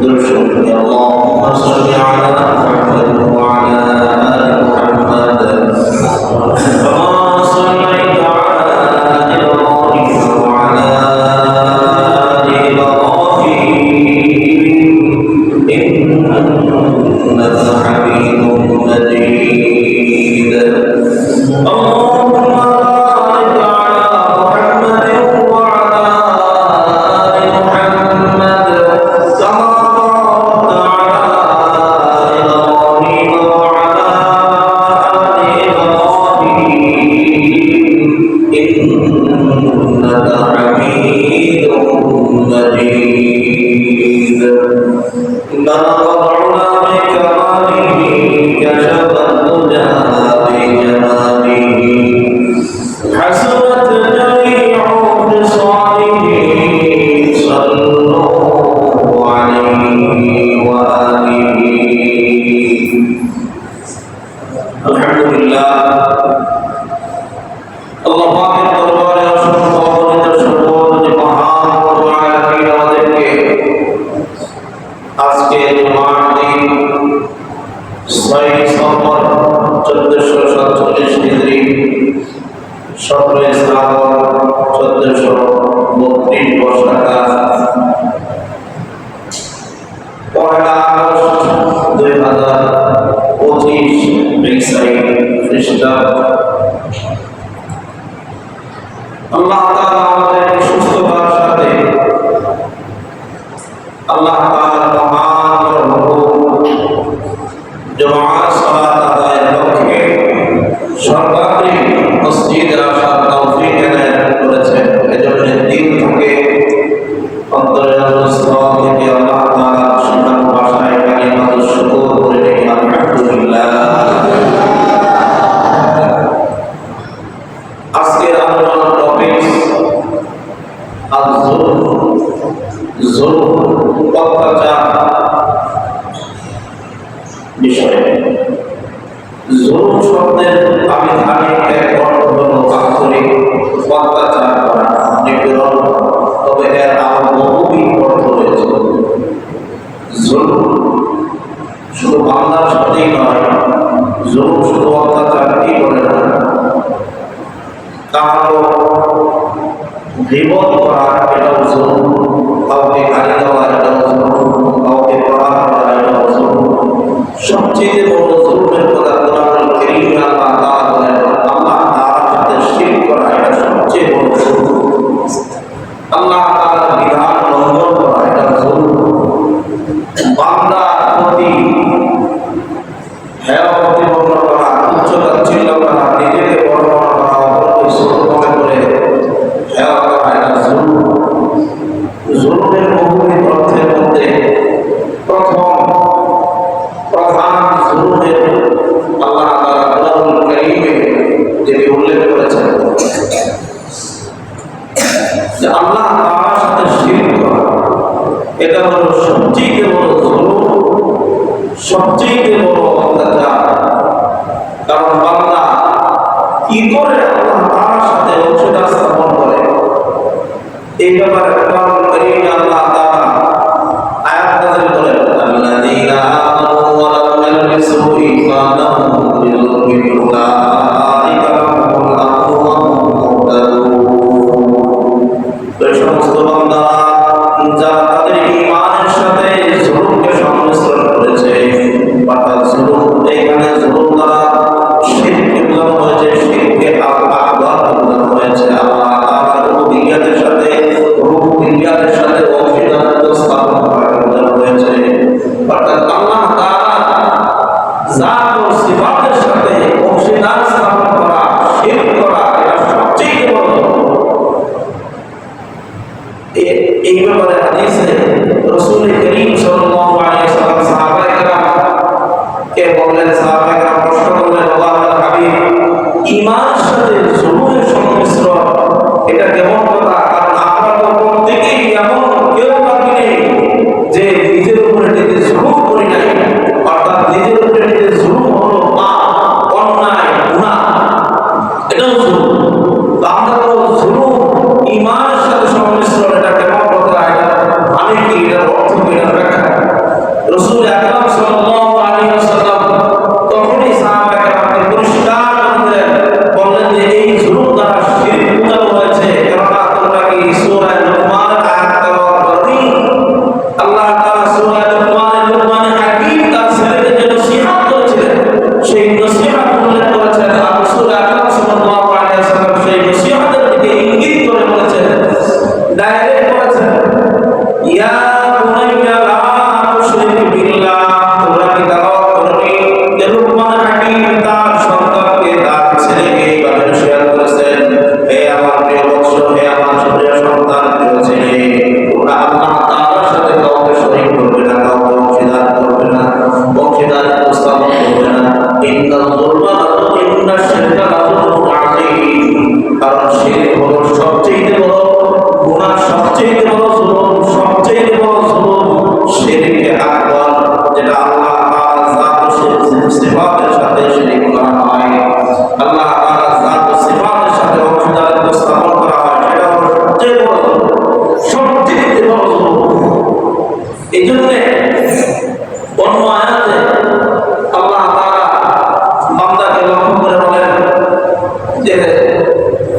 نرفعنا بكماله টাকা 1 আগস্ট 2025 খ্রিস্টাব্দ। আল্লাহ তাআলা আমাদের সুস্থতার সাথে আল্লাহ তাআলার মহান হুকুম জামাত সালাত আদায়ের লক্ষ্যে সর্বাগ্রে মসজিদে আসার তৌফিক এনায়েত করেছেন। এজন্য দিন থেকে অন্তরের স্থল থেকে আল্লাহ তাআলার শিখানো ভাষায় কালিমাতুশ শুকর করে নেই আলহামদুলিল্লাহ। আজকের আলোচনার টপিক জুলম অত্যাচার বিষয়। জুলম শব্দের আবিধানিক এক অর্থ হল আক্ষরিক অত্যাচার করা, নিপীড়ন। তবে এর আরো বহুবিধ অর্থ রয়েছে। জুলম শুধু বাংলার সাথেই নয়, জুলম শুধু অত্যাচারকেই বলে না। কারো গীবত করা এটাও জুলম, কাউকে গালি দেওয়া এটাও জুলম, কাউকে প্রহার করা এটাও জুলম। সবচেয়ে বড় জুলমের কথা কোরআনুল কারীমে আল্লাহ তাআলা বলেন, আল্লাহ তাআলার সাথে শিরক করা এটা সবচেয়ে বড় জুলম। আল্লাহ তাআলার বিধান লঙ্ঘন করা এটা জুলম। বান্দার প্রতি হেয় প্রতিপন্ন করা, উচ্চতাচ্ছিল্য করা, নিজেকে বড় মনে করা, অপরকে ছোট মনে করে হেয় করা এটা জুলম। জুলমের বহুবিধ অর্থের মধ্যে প্রধান জুলমের আল্লাহ তাআলা কোরআনুল কারীমে যেটি উল্লেখ করেছেন যে আল্লাহ তাআলার সাথে শিরক করা এটা হলো সবচেয়ে বড় জুলম, সবচেয়ে বড় অত্যাচার। কারণ বান্দা কি করে আল্লাহ তাআলার সাথে অংশীদার স্থাপন করে, এই ব্যাপারে কোরআনুল কারীমে আল্লাহ তাআলা আয়াত নাযিল করেন, আল্লাযীনা আমানু ওয়া লাম ইয়ালবিসু ঈমানাহুম বিযুলমিন উলাইকা লাহুমুল আমনু ওয়া হুম মুহতাদুন। এই সমস্ত বান্দারা যারা তাদের ঈমানের সাথে জুলুমকে সংমিশ্রণ করেছে, অর্থাৎ জুলুম এখানে জুলুম দ্বারা শিরককে বোঝানো হয়েছে, শিরকে আকবার বোঝানো হয়েছে। আল্লাহ তাআলার রুবুবিয়্যাতের সাথে অংশীদারিত্ব স্থাপন করা বোঝানো হয়েছে। অর্থাৎ আল্লাহ তাআলার জাত ও সিফাতের সাথে অংশীদার স্থাপন করা, শিরক করা এটা সবচেয়ে বড়। এই ব্যাপারে হাদিসে রাসূল করিম সাল্লাল্লাহু আলাইহি ওয়াসাল্লাম সাহাবায়ে কেরামকে বললেন, সাহাবায়ে কেরাম প্রশ্ন করলেন, আল্লাহর হাবিব, ঈমানের সাথে জুলুমের সংমিশ্রণ এটা কেমন কথা? কারণ আমরা তো প্রত্যেকেই এমন কেউ বাকি নেই যে নিজের উপরে নিজে জুলুম করি নাই। অর্থাৎ নিজের উপরে নিজে জুলুম হলো পাপ, অন্যায়, গুনাহ, এটাও জুলুম। আমরা তো জুলুম ঈমানের সাথে সংমিশ্রণ এটা কেমন কথা? এটা মানে কি? এটার অর্থ কি? এটা ব্যাখ্যা রাসূল আকরাম সাল্লাল্লাহু আলাইহি ওয়াসাল্লাম তখনই সাহাবায়ে কেরামকে পরিষ্কার করে দিলেন, বললেন যে এই জুলুম দ্বারা শিরক বোঝানো হয়েছে। কেননা তোমরা কি সূরা লুকমানের আয়াত তেলাওয়াত করনি? আল্লাহ তাআলা সূরা লুকমানের হাকিম তার ছেলেকে যে নসিহত করেছিলেন, সেই নসিহত উল্লেখ করেছেন। আর রাসূল আকরাম সাল্লাল্লাহু আলাইহি ওয়াসাল্লাম সেই নসিহতের দিকে ইঙ্গিত করে বলেছেন, ডাইরেক্ট বলেছেন, ইয়া বুনাইয়া লা তুশরিক বিল্লাহ। তোমরা কি তেলাওয়াত করনি যে লুকমানের হাকিম তার সন্তানকে, তার ছেলেকে এইভাবে নসিহত করেছেন, হে আমার প্রিয় বৎস, হে আমার প্রিয় সন্তান, প্রিয় ছেলে, তোমরা আল্লাহ তাআলার সাথে কাউকে শরীক করবে না, কাউকে অংশীদার করবে না, অংশীদারিত্ব স্থাপন করবে না। ইন্নাল যুলমা ইন্নাশ শিরকা লাযুলমুন আযীম। কারণ শিরক হলো সবচেয়ে বড় গুনাহ, সবচেয়ে বড় জুলুম, সবচেয়ে বড় জুলুম শিরকে আকবার, যেটা আল্লাহ তাআলার জাত ও সিফাতের সাথে শিরক করা হয়। আল্লাহ তাআলার জাত ও সিফাতের সাথে অংশীদারিত্ব স্থাপন করা হয়, সেটা হলো সবচেয়ে বড় জুলুম, সবচেয়ে বড় জুলুম। এই জন্য অন্য আয়াতে আল্লাহ তাআলা বান্দাকে লক্ষ্য করে বলেন যে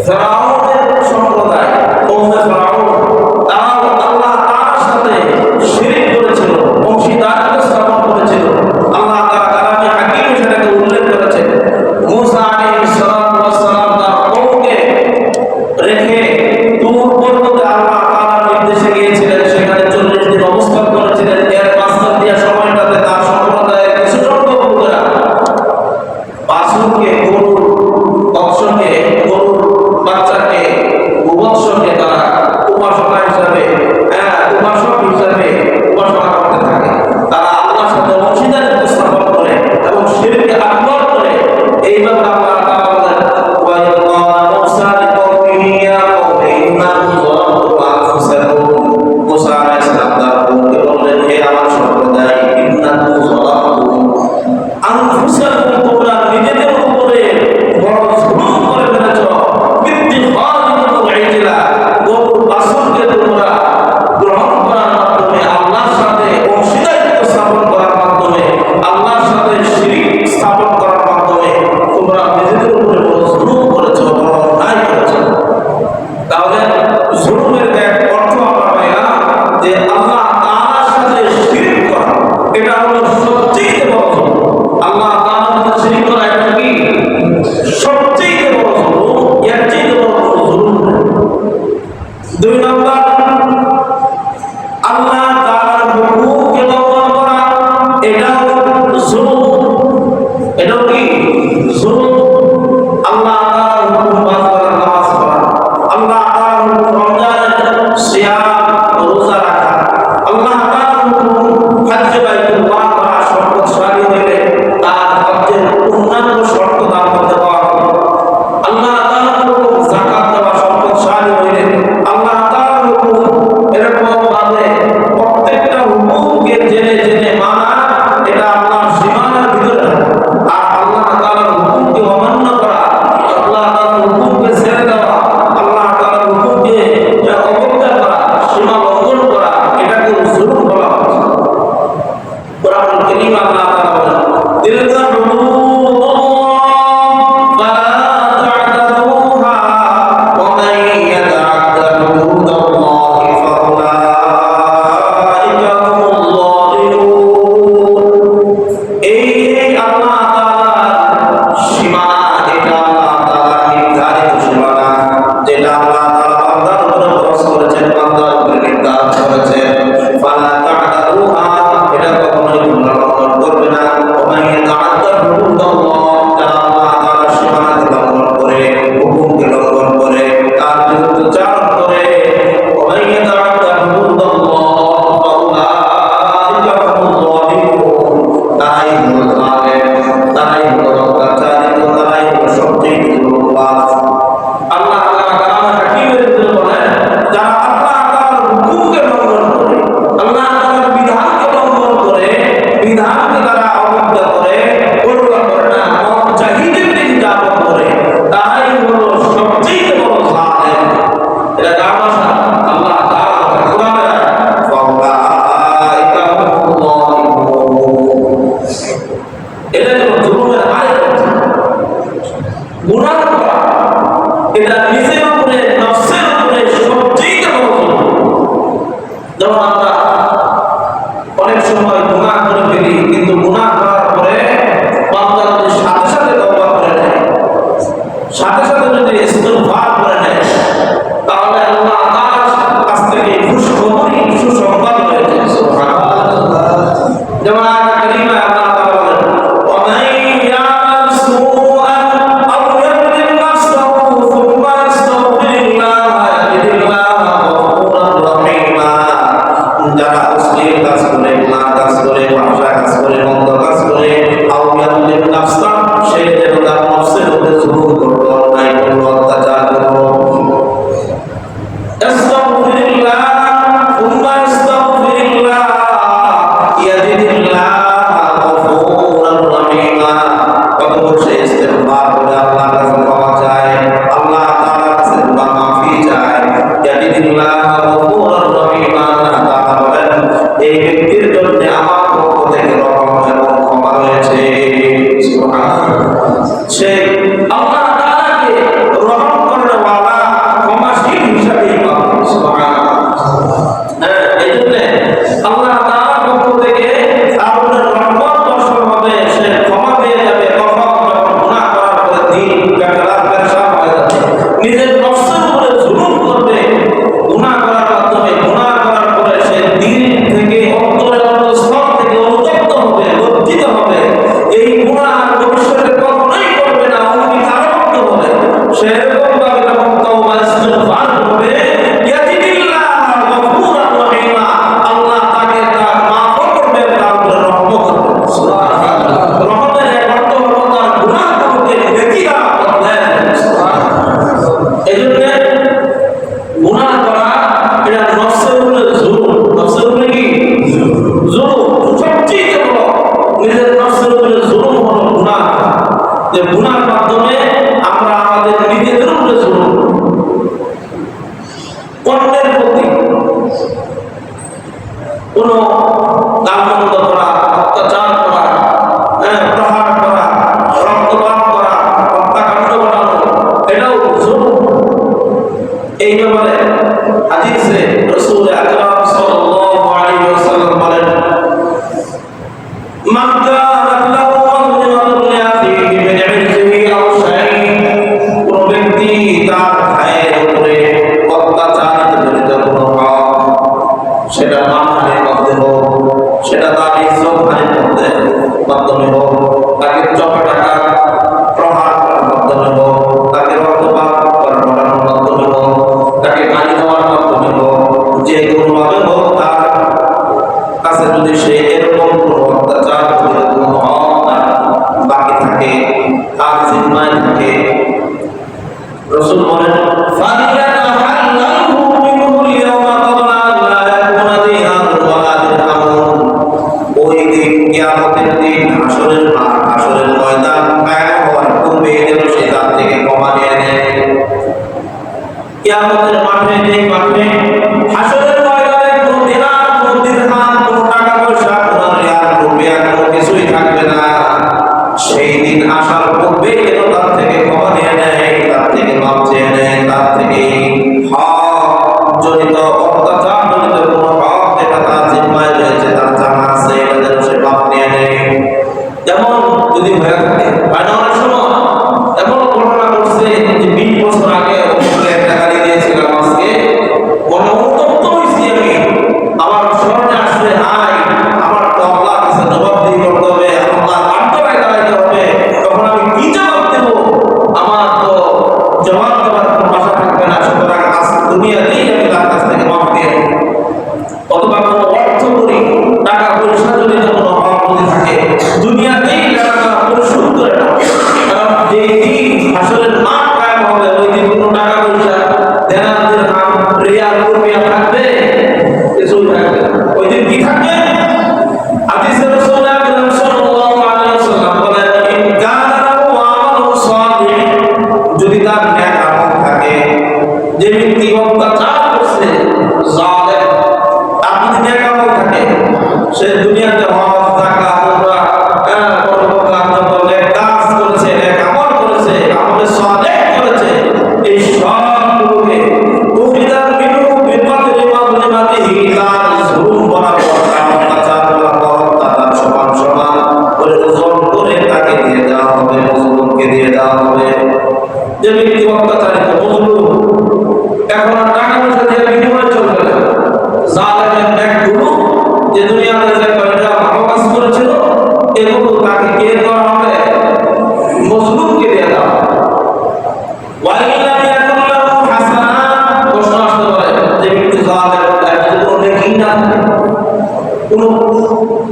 ফেরাউনের সম্প্রদায়, কওমে ফেরাউন, তারাও আমরা অনেক সময় গুনাহ করে ফেলি, কিন্তু গুনাহ করার পরে বান্দা যদি সাথে সাথে তওবা করে নেয়, সাথে সাথে যদি ইস্তিগফার করে নেয়, তাহলে আল্লাহ তাআলার কাছ থেকে খুশখবরি সুসংবাদ হয়ে যায়। সুবহানাল্লাহ। যেমন আয়াত কারিমা আল্লাহ তাআলা বলেন, ওয়া মান ইয়ামাল সুআন আও ইয়াযলিম নাফসাহু সুম্মা ইয়াস্তাগফিরিল্লাহ ইয়াজিদিল্লাহ গফুরার রহিমা। যারা অশ্লীল কাজ করে, গুনাহ কাজ করে, ফাহশা কাজ করে, মন্দ কাজ করে, আও ইয়াযলিম নাফসাহু, সে যেন তার নফসের উপরে জুলুম করলো, অন্যায় করলো, অত্যাচার করলো, আস্তাগফিরুল্লাহ সুম্মা আস্তাগফিরুল্লাহ ইয়াজিদিল্লাহ গফুরার রহিমা। কতবার সে ইস্তিগফার করে আল্লাহর কাছে ক্ষমা চায়, আল্লাহ তাআলার কাছে গুনাহ মাফি চায়, ইয়াজিদিল্লাহ গফুরার রহিমা। আল্লাহ তাআলা বলেন, এই ব্যক্তির জন্য আমার পক্ষ থেকে রহমত এবং ক্ষমা রয়েছে। সুবহানাল্লাহ। সে আল্লাহ তাআলাকে রহম করার ওয়ালা ক্ষমাশীল হিসাবেই পাবে। সুবহানাল্লাহ। এইজন্য আল্লাহ তাআলার পক্ষ থেকে আপনার রহমত বর্ষণ হবে, সে ক্ষমা পেয়ে যাবে তখন যখন গুনাহ করার পরে দিন কাটার পেরেশান হয়ে যাবে, নিজের নফসের উপরে জুলুম করবে, গুনাহ করার মাধ্যমে, গুনাহ করার পরে সে দিন থেকে অন্তরের অন্তঃস্থল থেকে অনুতপ্ত হবে, লজ্জিত হবে, এই গুনাহ ভবিষ্যতে কখনোই করবে না, অঙ্গীকারবদ্ধ হবে। সেরকম ভাবে যখন তওবা ইস্তিগফার করবে, ইয়াজিদিল্লাহ গফুরার রহিমা, আল্লাহ তাকে তার মাফ করবেন, তার উপরে রহমত করবেন। সুবহানাল্লাহ। রহমতের এক অর্থ হলো তার গুনাহগুলোকে নেকি দ্বারা বদলেন। সুবহানাল্লাহ। এজন্য গুনাহ করা এটা নফসের উপরে জুলুম। নফসের উপরে কি জুলুম? সবচেয়ে বড় নিজের নফসের উপরে জুলুম হলো গুনাহ। যে গুনাহর মাধ্যমে আমরা আমাদের নিজেদের উপরে জুলুম, অন্যের প্রতি কোনো গালমন্দ করা, অত্যাচার করা, প্রহার করা, রক্তপাত করা, হত্যাকাণ্ড ঘটানো, এটাও জুলুম। এই ব্যাপারে হাদিসে রাসূল আকরাম সাল্লাল্লাহু আলাইহি ওয়াসাল্লাম বলেন, মান কানাত লাহু মাযলিমাতুন লিআখিহি মিন ইরজিহি আও শাইইন, কোন ব্যক্তি তার ভাইয়ের উপরে অত্যাচারিত জনিত কোনো হক, সেটা মানহানির মধ্যে হোক, সেটা তার ইজ্জত হানির মাধ্যমে হোক, তাকে চপেটাঘাত প্রহার করার মাধ্যমে হোক, তাকে রক্তপাত করার মাধ্যমে হোক, তাকে পানি দেওয়ার মাধ্যমে হোক, যে কোনোভাবে হোক, তার কাছে যদি সে এরকম কোনো অত্যাচার করে কোনো হক বাকি থাকে, তার জিম্মায় থাকে, রাসূল বলেন, ফালিয়াতাহাল্লাহু মিনহুল ইয়াওমা ক্বাবলা আন লা ইয়াকুনা দিনারুন ওয়ালা দিরহামুন। ওই দিন, কিয়ামতের দিন, হাসরের মাঠ, হাসরের ময়দান কায়েম হওয়ার পূর্বে যেন সে তার থেকে ক্ষমা নিয়ে নেয়। কিয়ামতের মাঠে, যেই মাঠে হাসরের ময়দানে কোনো দিনার, কোনো দিরহাম, কোনো টাকা পয়সা, দিন না থাকে, কোনো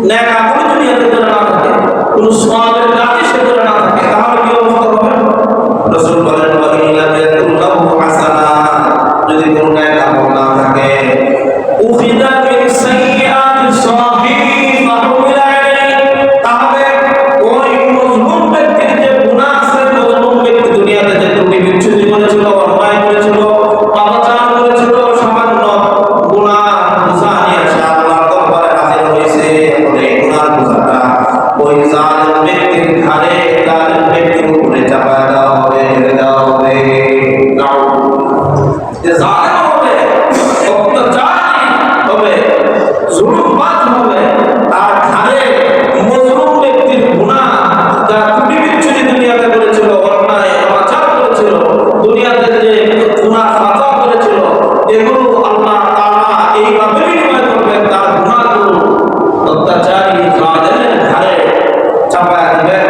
ন্যাক আমল দুনিয়াতে করে না থাকে, কোনো সওয়াবের কাজে সে করে না থাকে, তাহলে কি অবস্থা হবে? রাসূল বলেন ওয়া ইল্লা ইয়াকুল্লাহু হাসানা, যদি কোনো ন্যাক আমল না থাকে উখিদা মিন সাইয়্যাতি সাহিহ ফাহুমিলা আলাইহি, তাহলে ওই মজলুম ব্যক্তির যে গুনাহ আছে, মজলুম ব্যক্তি দুনিয়াতে যে ত্রুটি বিচ্যুতি করেছিল, অন্যায় করেছিল, পাপাচার করেছিল, সামান্য গুনাহ বোঝা নিয়ে সে আল্লাহর দরবারে হাজির হয়েছে, এই গুনাহর বোঝাটা ওই জালিম ব্যক্তির ঘাড়ে, জালিম ব্যক্তির উপরে চাপায় দেওয়া হবে, ঢেলে দেওয়া হবে। যে জালিম হবে, অত্যাচারী হবে, জুলুমবাজ হবে, তার ঘাড়ে মজলুম ব্যক্তির গুনাহ, যা ত্রুটি বিচ্যুতি দুনিয়াতে করেছিল, অন্যায় পাপাচার করেছিল, দুনিয়াতে যে গুনাহ খাতা করেছিল, এগুলো আল্লাহ তাআলা এইভাবে বিনিময় করবেন, তার গুনাহগুলো অত্যাচারী জালিমের ঘাড়ে চাপায়া দিবেন।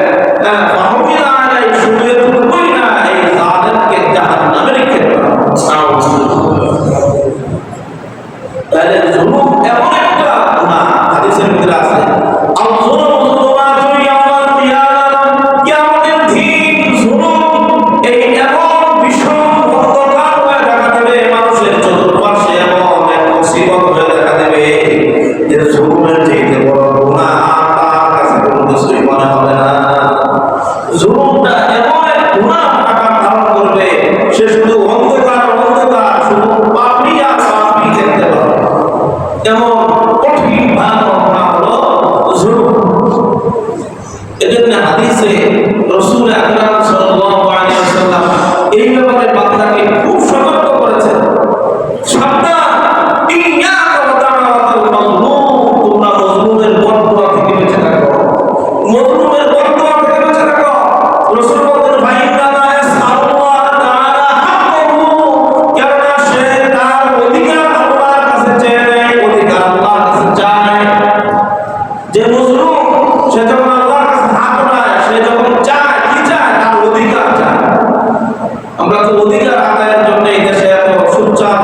ফাহুমিলা আলাইহি, শুধু এতটুকুই না, এই জালিমকে জাহান্নামে নিক্ষেপ করা হবে। তাহলে জুলুম এমন একটা গুনাহ, হাদিসের ভিতরে আছে আল যুলমু যুলুমাতুন ইয়াওমাল কিয়ামা, কিয়ামতের দিন জুলুম এই এমন ভীষণ অন্ধকার হয়ে দেখা দেবে, মানুষের চতুর্পাশে এমন এক মুসিবত হয়ে দেখা দেবে যে জুলুমের চাইতে বড় গুনাহ তার কাছে কোনো কিছুই মনে হবে না। জুলুমটা এমন এক গুনাহ আকার ধারণ করবে, সে শুধু অন্ধকার অন্ধকার, শুধু পাপী আর পাপী দেখতে পাবে, এমন কঠিন ভয়ানক গুনাহ হলো জুলুম। এজন্য হাদিসে রাসূল আকরাম সাল্লাল্লাহু আলাইহি ওয়াসাল্লাম এই ব্যাপারে বান্দাকে খুব সতর্ক করেছেন, সাবধান, ইয়াকা ওয়া দাওয়াতাল মাজলুম, তোমরা মজলুমের বদদুয়া থেকে বেঁচে থাকো, মজলুমের বদদুয়া থেকে বেঁচে থাকো। রাসূল বলেন ফাইন্না মা ইয়াসআলুল্লাহ তাআলা হাক্কাহু, কেননা সে তার অধিকার আল্লাহর কাছে চায়, অধিকার আল্লাহর কাছে চায়। যে মজলুম সে যখন আল্লাহর কাছে হাত উঠায়, সে যখন চায়, কি চায়? তার অধিকার চায়। আমরা তো অধিকার আদায়ের জন্য এই দেশে এত সোচ্চার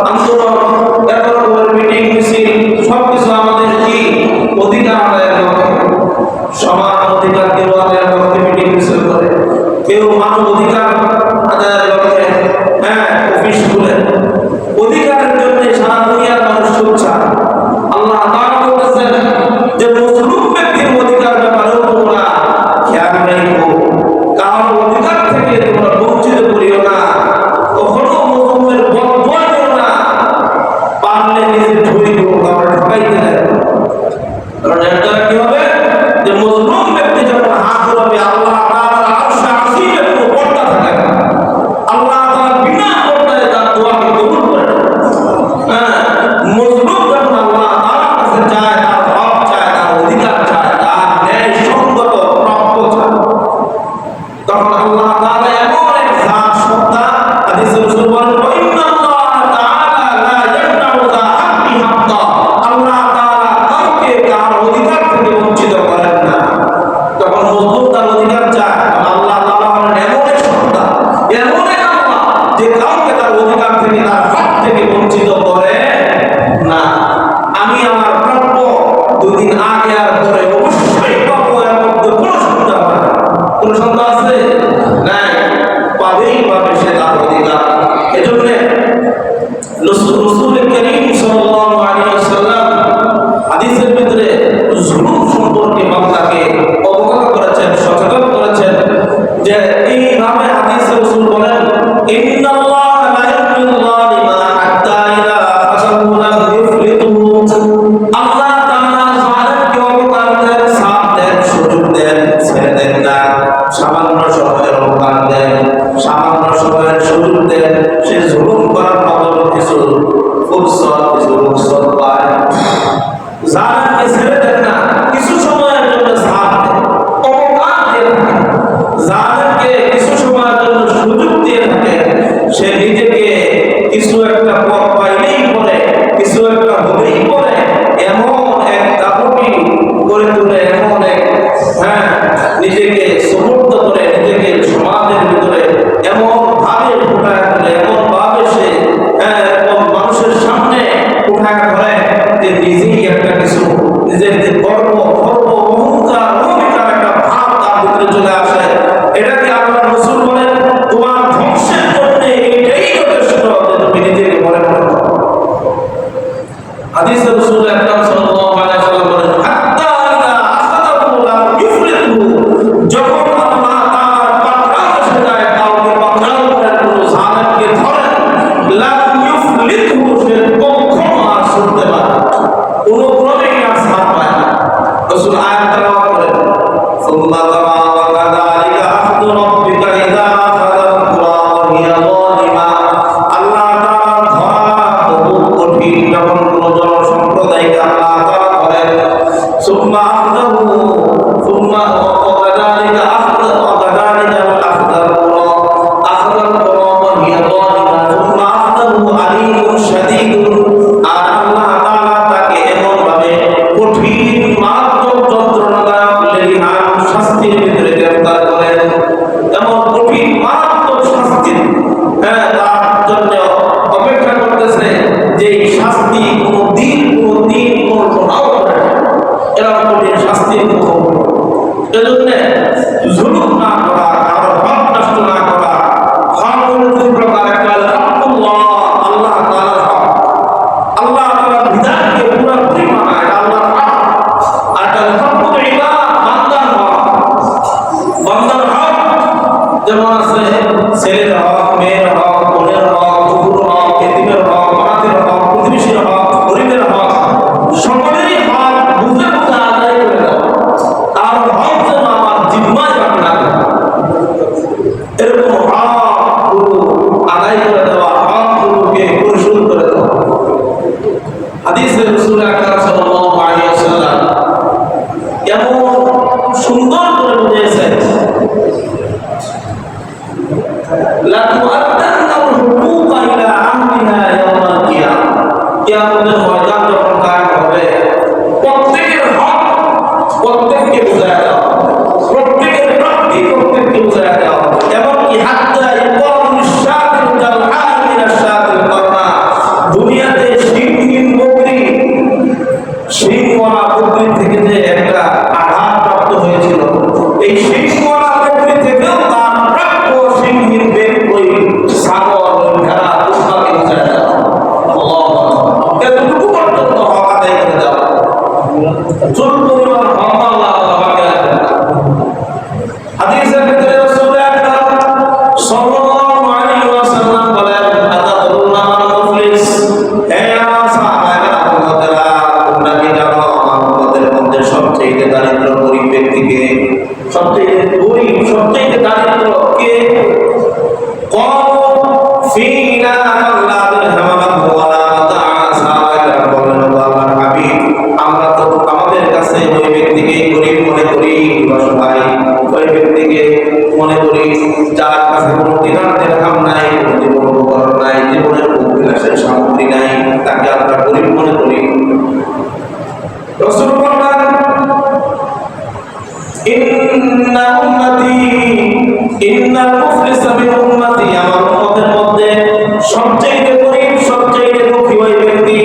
আন্দোলন, এত রকমের মিটিং মিছিল, সবকিছু আমাদের কি অধিকার আদায়ের লক্ষ্যে, সমান অধিকার কেউ আদায়ের লক্ষ্যে মিটিং মিছিল করে, কেউ মানব অধিকার আদায়ের লক্ষ্যে অফিস খুলে, অধিকারের জন্য সারা দুনিয়ার মানুষ সোচ্চার। আল্লাহ তাআলা বলতেছেন যে মজলুম ব্যক্তির অধিকার ব্যাপারেও তোমরা খেয়াল রাখো, কারণ অধিকার থেকে তোমরা বঞ্চিত করিও না, কখনো মজলুমের বদদুয়া দিও না, পারলে নিজের ঝুড়ি দেবো, কারণ ঠকাইতে দেয়। কারণ এর দ্বারা কি হবে, যে মজলুম ব্যক্তি যখন হাত উঠাবে, আল্লাহ তাআলার আরশে আসীমের কোনো পর্দা থাকে না, আল্লাহ তাআলা বিনা পর্দায় তার দোয়াকে কবুল করে নেন। মজলুম যখন আল্লাহ তাআলার কাছে চায়, তার হক চায়, তার অধিকার চায়, তার ন্যায়সঙ্গত প্রাপ্য চায়, তখন আল্লাহ তাআলা এমন এক জাত সত্তা, হাদিসে রাসূল বলেন ওয়া ইন্নাল্লাহ তাআলা লা ইয়ামনাউ যা হাক্কি হাক্কা, আল্লাহ তাআলা কাউকে তার অধিকার থেকে বঞ্চিত করেন না। তখন মজলুম তার অধিকার চায়, আল্লাহ তাআলা হলেন এমন এক সত্তা, এমন এক আল্লাহ, যে কাউকে তার অধিকার থেকে, তার হক থেকে বঞ্চিত করে না। আমি আমার প্রাপ্য দুদিন আগে আর পরে অবশ্যই পাবো, এর মধ্যে কোনো সন্দেহ হবে না। কোনো সন্দেহ আছে? নাই, পাবেই পাবে সে তার অধিকার। এজন্য রাসূল করিম সাল্লাল্লাহু আলাইহি ওয়াসাল্লাম হাদিসের ভিতরে জুলুম সম্পর্কে বান্দাকে অবগত করেছেন, সচেতন করেছেন, যে এইভাবে হাদিসে রাসূল বলেন ইন্নাল্লাহ লা ইউযিল্লু যালিমা হাত্তা ইযা আখাযাহু লাম ইফলিতুহু, আল্লাহ তাআলা জালিমকে অবকার দেন, সাথ দেন, সুযোগ দেন, ছেড়ে দেন না, সামান্য সময়ের অবকার দেন, সামান্য সময়ের সুযোগ দেন, সে জুলুম করার মতো কিছু ফুরসত, কিছু রুখসত পায়। জালিমকে ছেড়ে দেন না, কিছু সময়ের জন্য সাথ দেন, অবকার দিয়ে থাকেন, জালিমকে কিছু সময়ের জন্য সুযোগ দিয়ে থাকেন, সে নিজেকে কিছু একটা পথ পাইলেই পরে, কিছু একটা হলেই পরে, এমন এক দাপটি করে তুলে, এমন এক নিজেকে সমর্থ করে, নিজেকে সমাজের ভিতরে এমন ভাবে উঠায় তুলে, এমন ভাবে সে মানুষের সামনে উঠায় ধরে যে নিজেই একটা কিছু নিজের যে গর্ব অহংকার অহমিকার একটা ভাব তার ভিতরে চলে আসে, এটাকে আল্লাহ রাসূল বলেন তোমার ধ্বংসের জন্য এটাই যথেষ্ট যে তুমি নিজেকে মনে করো। হাদিসে রাসূল আকরাম সাল্লাল্লাহু আলাইহি ওয়াসাল্লাম বলেন হাত্তা ইযা আখাযাহু লাম ইফরিতহু, যখন আল্লাহ তাআলা পাকড়াও এসে যায়, কাউকে পাকড়াও করে কোনো জালেমকে ধরেন, লাম ইফরিতহু, সে কখনো আর ছুটতে পারে না, কোনো ক্রমেই আর ছাড় পায় না। রাসূল আয়াত তেলাওয়াত করেন সুম্মা তামা ওয়া কাযালিকা আখযু রাব্বিকা ইযা আখাযাল কুরা ওয়া হিয়া যালিমা। আল্লাহ তাআলা ধরা বহু কঠিন, যখন কোনো জনসম্প্রদায়কে আল্লাহ তাআলা ধরেন, সুম্মা আখযাহু সুম্মা কাযালিকা আখযাল কুরা ওয়া হিয়া যালিমা সুম্মা আখযাহু আলীমুন শাদীদুন। আর আল্লাহ তাআলা তাকে এমন ভাবে কঠিন মারাত্মক যন্ত্রণাদায়ক লেলিহান শাস্তির ভিতরে গ্রেফতার করেন, এমন কঠিন মারাত্মক শাস্তি তার জন্য অপেক্ষা করতেছে, যে এই শাস্তি কোনদিন কল্পনাও করে না, এরকম কঠিন শাস্তির মুখোমুখি। এজন্য জুলুম না করা, কারো হক নষ্ট না করা, হক হলো দুই প্রকার, একটা হলো হকুল্লাহ, আল্লাহ তাআলার হক, আল্লাহ তাআলার বিধানকে পুরোপুরি মানা, এটা আল্লাহর হক। আর একটা হলো হকুল ইবাদ, বান্দার হক। বান্দার হক যেমন আছে ছেলের হক, মেয়ের হক, বোনের হক, কুকুর হক, এতিমের হক, অনাথের হক, প্রতিবেশীর হক, গরিবের হক, সকলেরই হক বুঝে বুঝে আদায় করে দাও। তার হক যেন আমার জিম্মায় রাখে না, এরকম হকগুলো আদায় করে দেওয়া, হকগুলোকে পরিশোধ করে দেওয়া। হাদিসে রাসূল আকরাম সাল্লাল্লাহু আলাইহি ওয়াসাল্লাম এমন সুন্দর করে বুঝিয়েছেন, লা তুআদ্দান্নাল হুকুকা ইলা আমরিহা ইয়াওমাল কিয়ামah। কিয়ামতের ময়দান যখন কায়েম হবে, প্রত্যেকের হক প্রত্যেককে বুঝায়া দাও, প্রত্যেকের প্রাপ্তি প্রত্যেককে বুঝায়া দাও। এমনকি হাত্তা ইকামুশ শাতিল জালহা মিনাশ শাতিল করনা, দুনিয়াতে শিংহীন বকরি, শিংওয়ালা বকরি থেকে যে একটা আঘাত প্রাপ্ত হয়েছিল, এই শিংওয়ালা বকরি থেকেও তার প্রাপ্য শিংহীন ওই ছাগল, ওই ভেড়া, কুকুরকে বুঝায়া দাও। আল্লাহু আকবার। এতটুকু পর্যন্ত হক আদায় করে দাও, চুল পরিমাণ হক আল্লাহ তাআলাকে রাখেন। হাদিসের ভিতরে রাসূল আকরাম সাল্লাল্লাহু আলাইহি ওয়াসাল্লাম বলেন আতাদরুনা মান মুফলিস, হে আমার সাহাবারা, উম্মতেরা, তোমরা কি জানো আমার উম্মতের মধ্যে সবচেয়ে দরিদ্র গরীব ব্যক্তিকে, সবচেয়ে গরীব সবচেয়ে দরিদ্র কে? ক্বালু ফীনা মান লা দিরহাম লাহু ওয়া লা মাতা। সাহাবারা বলেন আল্লাহর হাবিব, আমরা তো আমাদের কাছে ওই ব্যক্তিকে গরীব মনে করি, অসহায় ওই ব্যক্তিকে মনে করি যার কাছে কোনো দিনার দিরহাম নাই, কোনো জীবন উপকরণ নাই, জীবনের বিলাসের সামগ্রী নাই, তাকে আমরা গরীব মনে করি। রাসূল বলেন ইন্নাল মুফলিসা মিন উম্মতি, আমার উম্মতের মধ্যে সবচেয়ে গরীব সবচেয়ে দুঃখী ওই ব্যক্তি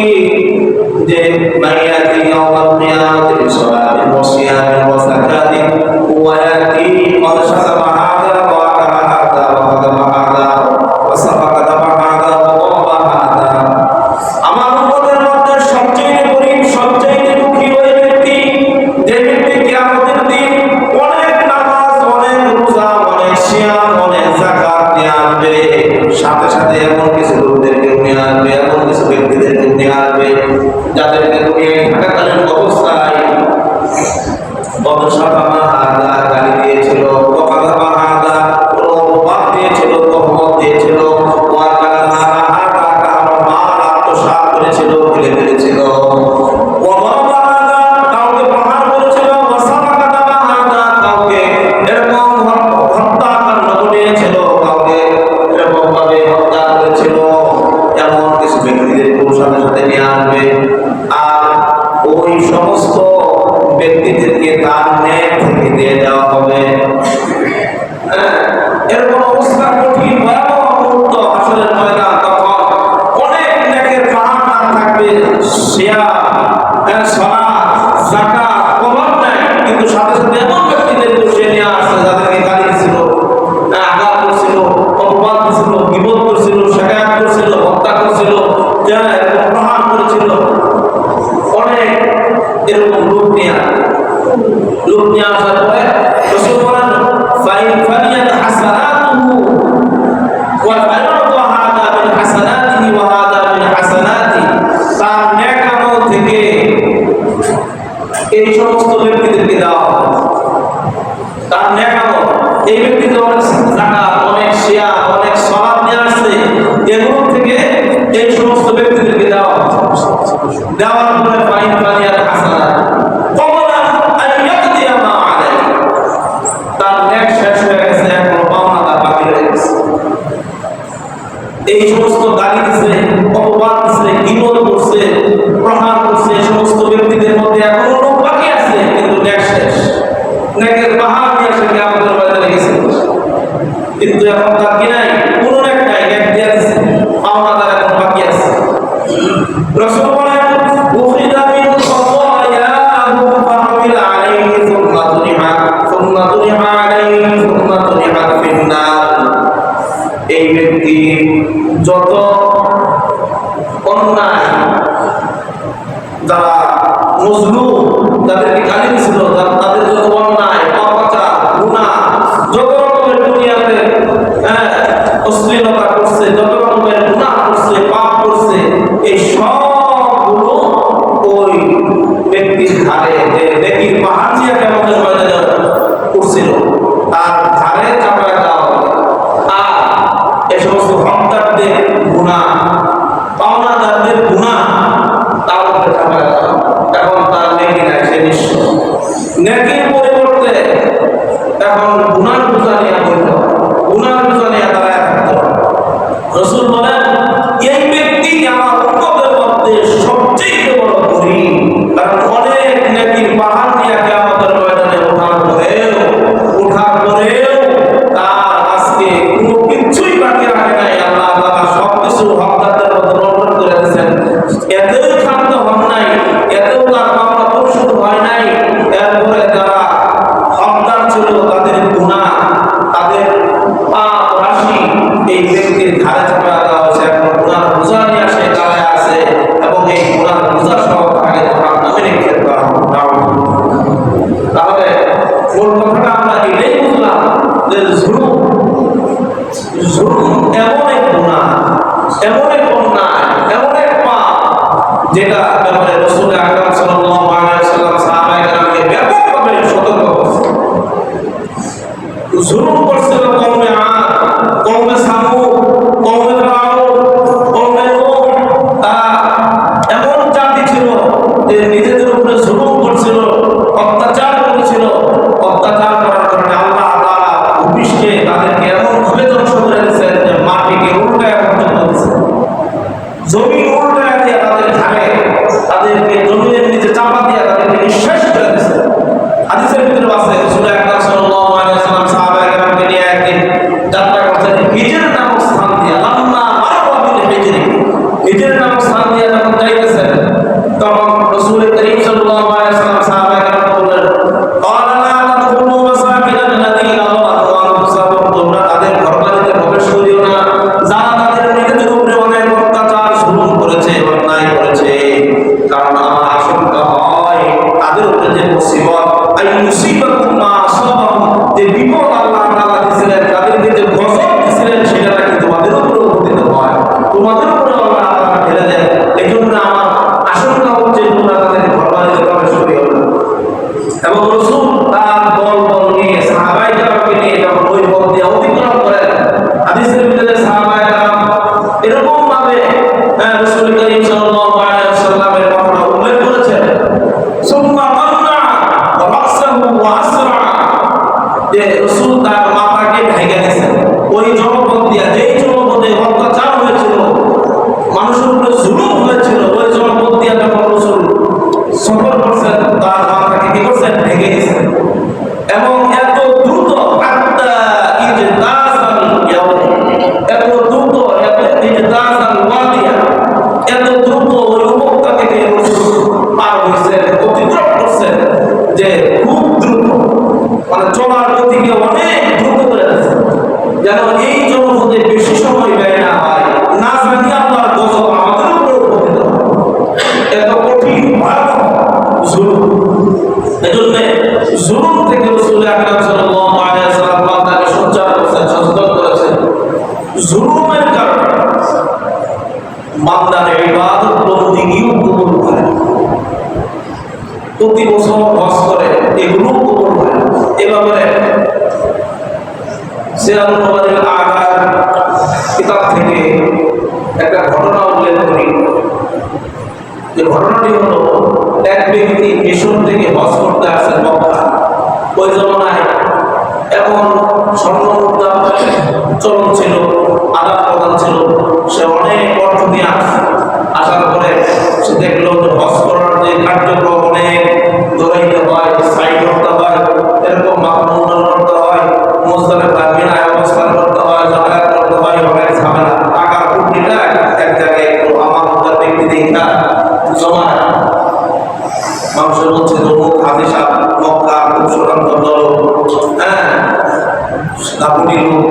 যে মাইয়াতি ইয়াওমাল কিয়ামাতি বিসসালাতিন ওয়া সিয়ামিন ওয়া যাকাতিন ওয়া ইয়াতি ক্বাদ শাতামা হাযা ওয়া আকালা হাযা ওয়া কাদামা হাযা ওয়া সাফাকা দামা হাযা ওয়া দাবা হাযা। আমার উম্মতের মধ্যে সবচেয়ে গরীব সবচেয়ে দুঃখী ওই ব্যক্তি যে ব্যক্তি কিয়ামতের দিন অনেক নামাজ, অনেক রোজা, অনেক সিয়াম, অনেক যাকাত নিয়ে আসবে, সাথে সাথে এমন কিছু লোকদেরকে নিয়ে আসবে, এমন কিছু ব্যক্তিদেরকে নিয়ে আসবে যাদেরকে দুনিয়ায় থাকাকালীন অবস্থায় বদশাতামা হাযা গালি দিয়েছিল, ওয়াকাযাবা হাযা অপবাদ দিয়েছিল, তহমত দিয়েছিল, ওয়াকাযাবা হাযা কারো মাল আত্মসাৎ করেছিল, ফেলে ফেলেছিল, ওয়াদাবা হাযা কাউকে প্রহার করেছিল, ওয়াসাফাকা দামা হাযা কাউকে এরকম হত্যাকাণ্ড ঘটিয়েছিল, কাউকে এরকম ভাবে হত্যা করেছিল, এমন কিছু ব্যক্তিদেরকে সাথে সাথে নিয়ে আসবে। আর ওই সমস্ত ব্যক্তিদেরকে তার নেক সালাত যাকাত কবর নাই, কিন্তু সাথে সাথে এমন ব্যক্তিদের বসে নিয়ে আসছে যাদেরকে গালি দিছিল, আঘাত করছিল, অপবাদ দিছিল, গীবত করছিল, শিকায়াত করছিল, হত্যা করছিল, প্রহার করেছিল, অনেক এরকম লোক নিয়ে আসার পরে রাসূল বলেন ফাইয়াত হাসানাতুহু ওয়া ফায়ুদু হাদা মিন হাসানাতিহি ওয়া হাদা মিন হাসানাতি, তার নেক আমল থেকে এই সমস্ত ব্যক্তিদেরকে দেওয়া হবে। তার নেক আমল, এই ব্যক্তিদের অনেক যাকাত, অনেক সিয়াম, অনেক সালাত নিয়ে আসছে, এগুলো থেকে এই সমস্ত ব্যক্তিদেরকে দেওয়া হবে। দেওয়ার পরে ফাইয়াত হাসানাত কবলা আন ইয়াকদিয়া মা আলাইহি, তার নেক শেষ হয়ে গেছে, এখন পাওনা তার বাকি রয়ে গেছে। এই সমস্ত গালি দিছে, অপবাদ দিছে, গীবত করছে, প্রহার করছে, এই সমস্ত ব্যক্তিদের মধ্যে এখনো লোক বাকি আছে, কিন্তু নেক শেষ, নেকের পাহাড় নিয়ে সে কিয়ামতের ময়দানে গেছে, কিন্তু এখন তার কি নাই, কোনো নেক নাই, নেক দিয়ে দিছে, পাওনা তার এখন বাকি আছে। রাসূল বলেন উখিদা মিন খাতায়াহু ফাহুমিলা আলাইহি সুম্মা তুনিহা আলাইহি সুম্মা তুনিহা ফিন্নার। এই ব্যক্তি যত অন্যায়, যারা মজলুম, যাদেরকে গালি দিছিল, তাদের যত অন্যায়, পাপাচার, গুনাহ, যত রকমের দুনিয়াতে অশ্লীলতা করছে, যত রকমের গুনাহ করছে, পাপ করছে, এই সবগুলো ওই ব্যক্তির ঘাড়ে নেকির পাহাড় দিয়ে কিয়ামতের ময়দানে করছিল, তার ঘাড়ে চাপায় দেওয়া হবে। আর এই সমস্ত হকদারদের গুনাহ, পাওনাদারদের গুনাহ তার উপরে চাপায় দেওয়া হবে। এখন তার নেকি নাই, সে নিঃস্ব। নেকির পরিবর্তে এখন গুনার বোঝা নিয়ে বলতে হবে, গুনার বোঝা নিয়ে দাঁড়ায় থাকতে হবে। রাসূল বলেন এই ব্যক্তি আমার উম্মতের মধ্যে সবচেয়ে বড় গরীব, কারণ অনেক নেকির পাহাড় নিয়ে কিয়ামতের ময়দানে ওঠার পরেও তার আজকে কোনো কিছুই বাকি রাখে নাই। আল্লাহ তাআলা সবকিছু হকদারদের মধ্যে বন্টন করে দিয়েছেন। এতেও ক্ষান্ত হন নাই, এতেও তার পাওনা পরিশোধ হয় নাই। এরপরে যারা হকদার ছিল, তাদের গুনাহ, তাদের পাপ রাশি এই ব্যক্তির ঘাড়ে চাপায় দেওয়া হয়েছে। এখন গুনার বোঝা নিয়ে আসে দাঁড়ায় আছে, এবং এই গুনার বোঝা সহ তাকে জাহান্নামে নিক্ষেপ করা হবে। তাহলে মূল কথাটা আমরা এটাই বুঝলাম যে জুলুম এমন এক গুনাহ, এমন এক অন্যায়, এমন এক পাপ, যেটা ব্যাপারে রাসূল আকরাম সাল্লাল্লাহু আলাইহি ওয়াসাল্লাম সাহাবায়ে কেরামকে ব্যাপকভাবে সতর্ক করেছেন। জুলুম করছিল কওমে আদ, কওমে সামূদ, কওমে ফিরআউন, কওমে নূহ। এমন জাতি ছিল যে নিজেদের উপরে জুলুম করছিল, অত্যাচার করেছিল। অত্যাচার করার কারণে আল্লাহ তাআলা ভূমিষ্ঠে তাদেরকে এমন ভাবে ধ্বংস করে দিয়েছেন যে মাটিকে উল্টায় পর্যন্ত দিয়েছেন, জমিন উল্টায় দিয়ে তাদের ঘাড়ে, তাদেরকে জমিনের নিচে চাপা দিয়ে তাদেরকে নিঃশেষ করে দিয়েছেন। হাদিসের ভিতরে আছে রাসূল আকরাম সাল্লাল্লাহু আলাইহি ওয়াসাল্লাম সাহাবায়ে কেরামকে নিয়ে একদিন যাত্রা করছেন হিজর নামক স্থান দিয়ে। লাম্মা মাররা বিল হিজরি, হিজর নামক স্থান দিয়ে যখন যাইতেছেন, তখন রাসূল করিম সাল্লাল্লাহু আলাইহি ওয়াসাল্লাম সাহাবায়ে কেরামকে বললেন ক্বালা লা তাদখুলু মাসাকিনাল লাযীনা যালামু আনফুসাহুম, তোমরা তাদের ঘরবাড়িতে প্রবেশ করিও না যারা তাদের নিজেদের উপরে অনেক অত্যাচার, জুলুম করেছে, অন্যায় করেছে। কারণ আমার আশঙ্কা হয় তাদের উপরে যে মুসিবত, আই মুসিবাতুম মা আসাবাহুম, যে বিপদ আল্লাহ তাআলা দিয়েছিলেন, তাদেরকে যে গজব দিয়েছিলেন, সেটা নাকি তোমাদের উপরে পতিত হয়, তোমাদের উপরে আল্লাহ তাআলা ঢেলে দেন। এজন্য আমার আশঙ্কা হচ্ছে তোমরা তাদের ঘরবাড়িতে প্রবেশ করিও না। এবং রাসূল তার দল নিয়ে, সাহাবায়ে কেরামকে নিয়ে যখন ওই পথ দিয়ে অতিক্রম করেন, হাদিসের ভিতরে সাহাবায়ে কেরাম এরকম ভাবে রাসূল করিম সাল্লাল্লাহু আলাইহি ওয়াসাল্লামের কথা উল্লেখ করেছেন, সুম্মা মান্না রাসাহু অনেক দ্রুত করে আছে, যেন এই জনপদে বেশি সময় ব্যয় না হয়, না জানি আল্লাহর গজব আমাদের উপর পতিত হয়। এত কঠিন ভয়াবহ জুলুম। এজন্য জুলুম থেকে রাসূল আকরাম সাল্লাল্লাহু আলাইহি ওয়াসাল্লাম বান্দাকে সঞ্চার করেছেন, সচেতন করেছেন। জুলুমের কারণে বান্দার ইবাদত বন্দেগীও কবুল হয়। প্রতি বছর হজ করে, এগুলো কবুল হয়। এভাবে সিরাতুল নববীর আগার কিতাব থেকে একটা ঘটনা উল্লেখ করি। যে ঘটনাটি হলো, এক ব্যক্তি মিশর থেকে হজ করতে আসেন মক্কা। ওই জমানায় এখন স্বর্ণ মুদ্রা চলন ছিল, আদান প্রদান ছিল। সে অনেক অর্থ নিয়ে আসার পরে সে দেখলো যে হজ করার যে কার্যক্রম অনেক দৌড়াইতে হয়, সাইড করতে হয়, এরকম মাহমুদন করতে হয়, মুজদালিফা মিনায় অবস্থান করতে হয়, যাতায়াত করতে হয়, অনেক ঝামেলা। টাকার কুটিটা এক জায়গায় একটু আমানতদার ব্যক্তি দেখা জমা মানুষের মধ্যে লোক হাজি সাহেব মক্কা খুব সুনাম দল, হ্যাঁ দাপুটি লোক,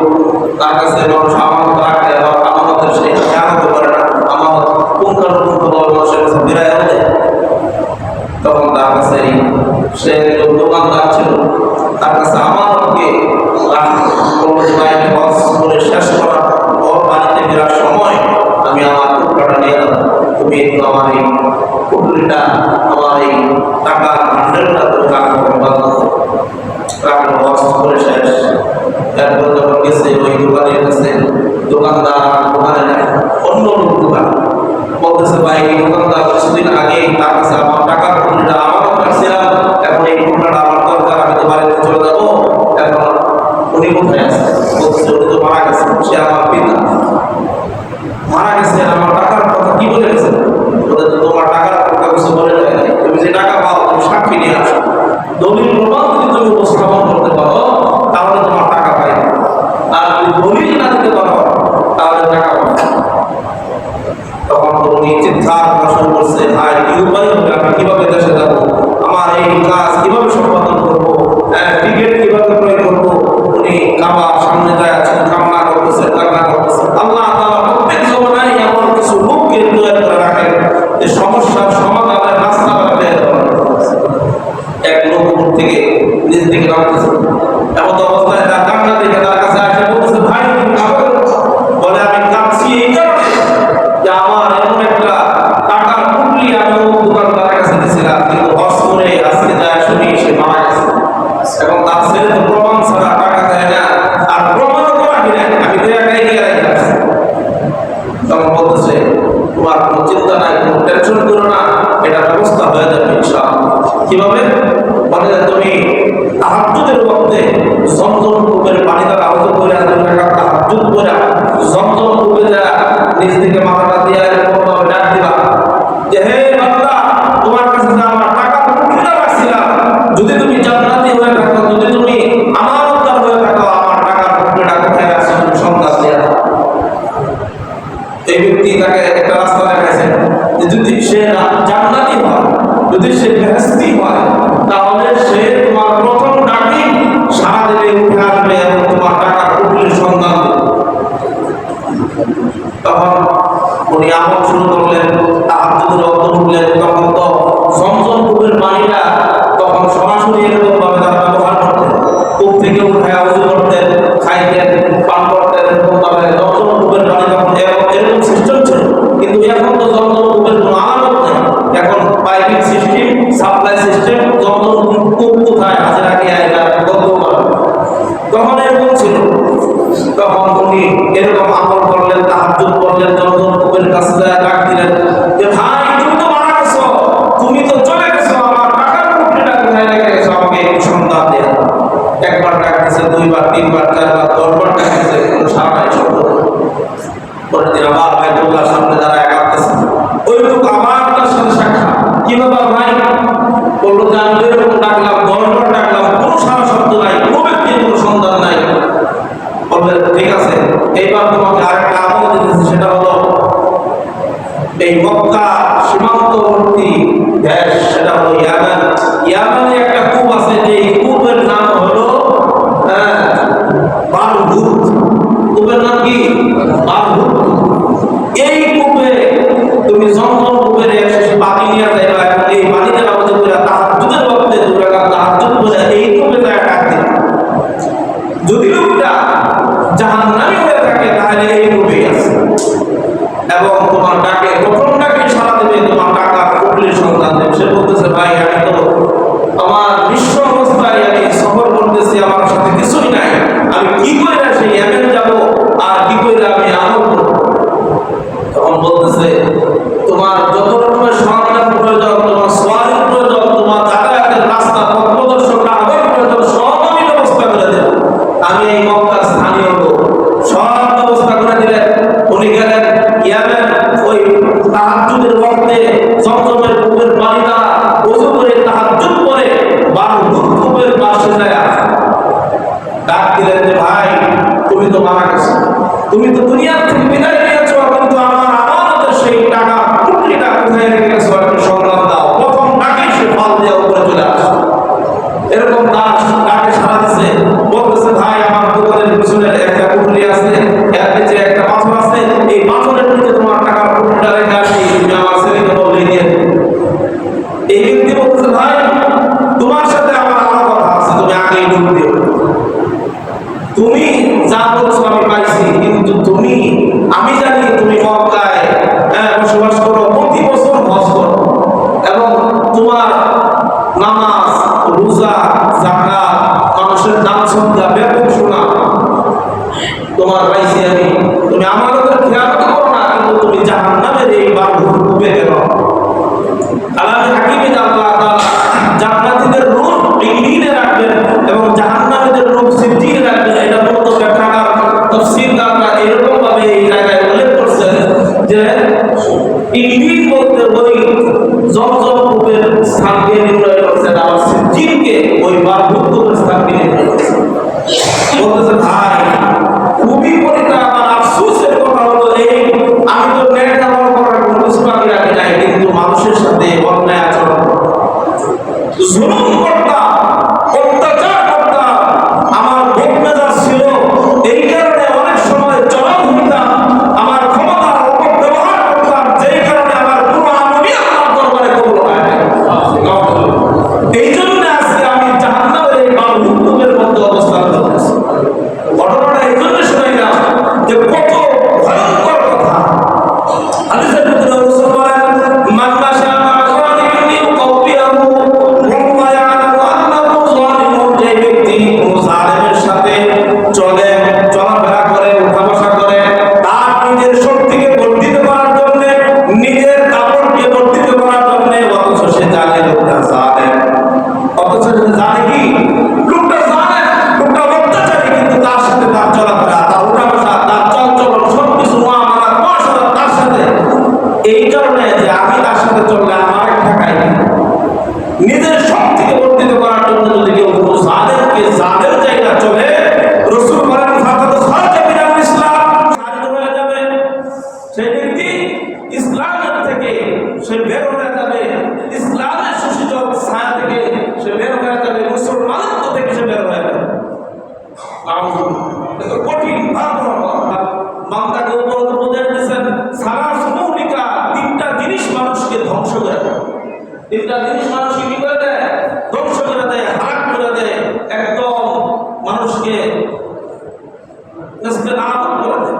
তার কাছে মানুষ আমানত রাখে, আবার আমানতের সেই খেয়াল করে না, আমানত পুঙ্খানুপুঙ্খ মানুষের কাছে বেড়ায় দেয়। তখন তার কাছে সে দোকানদার ছিল, তার কাছে আমানতকে শেষ করার পর বাড়িতে ফেরার সময় আমি আমার টুকরাটা নিয়ে যাবো, তুমি একটু আমার এই পুটলিটা, আমার এই টাকার ভান্ডারটা তুমি রাখো করে শেষ। এরপর যখন গেছে ওই দোকানের কাছে, দোকানদার দোকানে নেয় অন্য লোক দোকান বলতেছে, ভাই এই দোকানদার কিছুদিন আগে তার কাছে আমার টাকার পুটলিটা আমারও রাখছিলাম, এখন এই পুটলাটা আমার দরকার, আমি তো বাড়িতে চলে যাবো, এখন উনি কোথায় আছে? বলতেছে উনি তো মারা গেছে, সে আমার পিতা মারা গেছে, আমার টাকার কথা কি বলে গেছে? বলতে তোমার টাকার কথা কিছু বলে যায়, তুমি যে টাকা পাও তুমি সাক্ষী নিয়ে আসো, দলিল প্রমাণ যদি তুমি উপস্থাপন করতে পারো তাহলে তোমার টাকা পাই, আর যদি দলিল না দিতে পারো তাহলে টাকা পাবে। তখন উনি চিৎকার করা শুরু করছে, ভাই কি উপায় হবে, আমি কিভাবে দেশে যাবো, আমার এই কাজ কিভাবে সম্পাদন করবো, টিকিট কিভাবে ক্রয় করবো? উনি কাবার সামনে যায় আছেন, কান্না করতেছে, কান্না করতেছে। আল্লাহ তাআলা প্রত্যেক জমানায় এমন কিছু লোককে তৈরি করে রাখেন যে সমস্যার সমাধানের রাস্তা বের করে। এক লোক উপর থেকে নিজ দিকে নামতেছে, এমন অবস্থায় তার কান্না দেখে তার কাছে আসে বলতেছে, ভাই তুমি কাঁদো? বলে আমি কাঁদছি এই কারণে যে আমার এমন একটা টাকার পুটলি আমি দোকানদারের কাছে দিয়েছিলাম, কিন্তু হজ করে আজকে যায় শুনি সে মারা গেছে, এবং তার ছেলে তো প্রমাণ ছাড়া টাকা দেয় না, আর প্রমাণও তো রাখি না, আমি তো একাই নিয়ে রাখি আসছি। তখন বলতেছে, তোমার কোনো চিন্তা নাই, কোনো টেনশন করো না, এটা ব্যবস্থা হয়ে যাবে ইনশাআল্লাহ। কিভাবে? বলে তুমি তাহাজ্জুদের ওয়াক্তে জমজম কূপের পানি দ্বারা আউযু করে তাহাজ্জুদ করে জমজম কূপে যা নিজ থেকে মাথাটা দিয়ে এরকম ভাবে ডাক দিবা যে, হে বান্দা, তোমার কাছে যে আমার টাকা পুটলিটা রাখছিলাম, যদি তুমি জান্নাতি হয়ে থাকো, যদি তুমি আমানতদার হয়ে থাকো, আমার টাকা পুটলিটা কোথায় রাখছো তুমি সন্ধান দিয়ে দাও। এই ব্যক্তি তাকে একটা রাস্তা দেখাইছেন যে যদি সে জান্নাতি হয়, যদি সে বেহেশতি হয়, তাহলে সে তোমার প্রথম ডাকি সারা দেবে, উঠে আসবে এবং তোমার টাকা পুটলির সন্ধান দেবে। তখন উনি আমল শুরু করলেন, তাহাজ্জুদের ওয়াক্ত উঠলেন। তখন তো জমজম কূপের পানিটা তখন সরাসরি এরকম ভাবে তারা ব্যবহার করতেন, কূপ থেকে উঠে আউযু করতেন, খাইতেন, পান করতেন, এরকম ভাবে জমজম কূপের পানি তখন এরকম সিস্টেম ছিল। কিন্তু এখন তো জমজম কূপের কোনো আলাদা নেই, এখন পাইপিং সিস্টেম, সাপ্লাই সিস্টেম, জমজম কূপ কোথায় হাজিরা কি আয়গা বন্ধ করা। তখন এরকম ছিল। তখন উনি এরকম আমল করলেন, তাহাজ্জুদ করলেন, জমজম কূপের কাছে যায় ডাক দিলেন যে, ভাই তুমি তো মারা গেছো, তুমি তো চলে গেছো, আমার টাকার পুটলিটা কোথায় রেখে গেছো, আমাকে একটু সন্ধান দেয়া। একবার ডাক দিছে, দুইবার, তিনবার, চারবার, 10 বার ডাক দিছে, কোনো সাড়া নাই, শব্দ নাই। পরের দিন আবার বাইতুল্লাহর সামনে দাঁড়ায় কাঁদতেছে, ওই লোক আবার তার সাথে সাক্ষাৎ। কি ব্যাপার ভাই? বললো যে আমি এরকম ডাকলাম, 10 বার ডাকলাম, কোনো সারা শব্দ নাই, কোনো ব্যক্তির কোনো সন্ধান নাই। বললেন ঠিক আছে, এইবার তোমাকে আরেকটা আমল দিতেছি, সেটা হলো এই মক্কা সীমান্তবর্তী দেশ, সেটা হলো ইয়ামান। ইয়ামানে একটা কূপ আছে, যে কূপের নাম হলো নামাজ, রোজা, যাকাত, মানুষের দান সদকা ব্যাপক শোনা, তোমার পাইছি আমি, তুমি আমাদের খেয়ালত করো না, কিন্তু তুমি জাহান্নামের এই বাঁধন ডুবে গেল। কালামে হাকিমে আল্লাহ তাআলা জান্নাতীদের রূহ ইলিনে রাখবেন এবং জাহান্নামীদের রূহ সিদ্দিনে রাখবেন। এটা মূলত ব্যাখ্যাকার তাফসীরকাররা এরকম ভাবে এই জায়গায় উল্লেখ করছেন যে ইলিন বলতে ওই জমজম কূপের স্থানকে নির্ণয় করছেন, আবার সিদ্দিনকে ওই বারভূতের স্থানকে নির্ণয় করছেন। বলতেছে ভাই খুবই পরিতা আমার আফসোসের কথা হলো এই, আমি তো ন্যায় আমল করার কোনো কিছু বাকি রাখি নাই, কিন্তু মানুষের সাথে অন্যায় আচরণ জুলুম করতাম, অত্যাচার করতাম, আমার ভোগ মেজাজ ছিল, এই কারণে অনেক সময় চরম হইতাম, আমার ক্ষমতার অপব্যবহার করতাম, যেই কারণে আমার পুরো আমলই আল্লাহর দরবারে কবুল হয় না। এই জন্য আজকে আমি জাহান্নামের এই বারভূতের মধ্যে অবস্থান করতেছি। ঘটনাটা এই জন্য শোনাইলাম যে কত ভয়ঙ্কর কথা। হাদিসের ভিতরে রাসূল বলেন, মান মাশা মা যালিমিন কাওবিয়াহু ওয়া ইয়ালামু আন্নাহু যালিমুন, যে ব্যক্তি কোন জালেমের সাথে চলে, চলাফেরা করে, উঠা বসা করে, তার নিজের শক্তিকে বর্ধিত করার জন্য, নিজের তাকতকে বর্ধিত করার জন্য, অথচ সে জানে লোকটা জালেম, অথচ সে জানে কি লোকটা জালেম, লোকটা অত্যাচারী, কিন্তু তার সাথে তার চলাফেরা, তার উঠা বসা, তার চলচলন সবকিছু মুআমালা মুআশারা তার সাথে। এই কারণে যে আমি তার সাথে চললে আমার ঠেকাই, নিজের শক্তিকে বর্ধিত করার জন্য যদি কেউ কোনো জালেমকে জালেম জায়গা চলে, রাসূল বলেন ফাকাদ খারাজা মিনাল ইসলাম, খারিজ হয়ে যাবে, সেই ব্যক্তি ইসলামের থেকে সে বের হয়ে যাবে, ইসলামের সুসজ্জিত ছায়া থেকে সে বের হয়ে যাবে, মুসলমানত্ব থেকে সে বের হয়ে যাবে। কঠিন বান্দাকে উপদেশ দিয়েছেন, সালাস মুহলিকা, তিনটা জিনিস মানুষকে ধ্বংস করে দেয়, তিনটা জিনিস মানুষকে কি করে দেয়, ধ্বংস করে দেয়, হারাক করে দেয়, একদম মানুষকে নাস্তানাবুদ করে দেয়।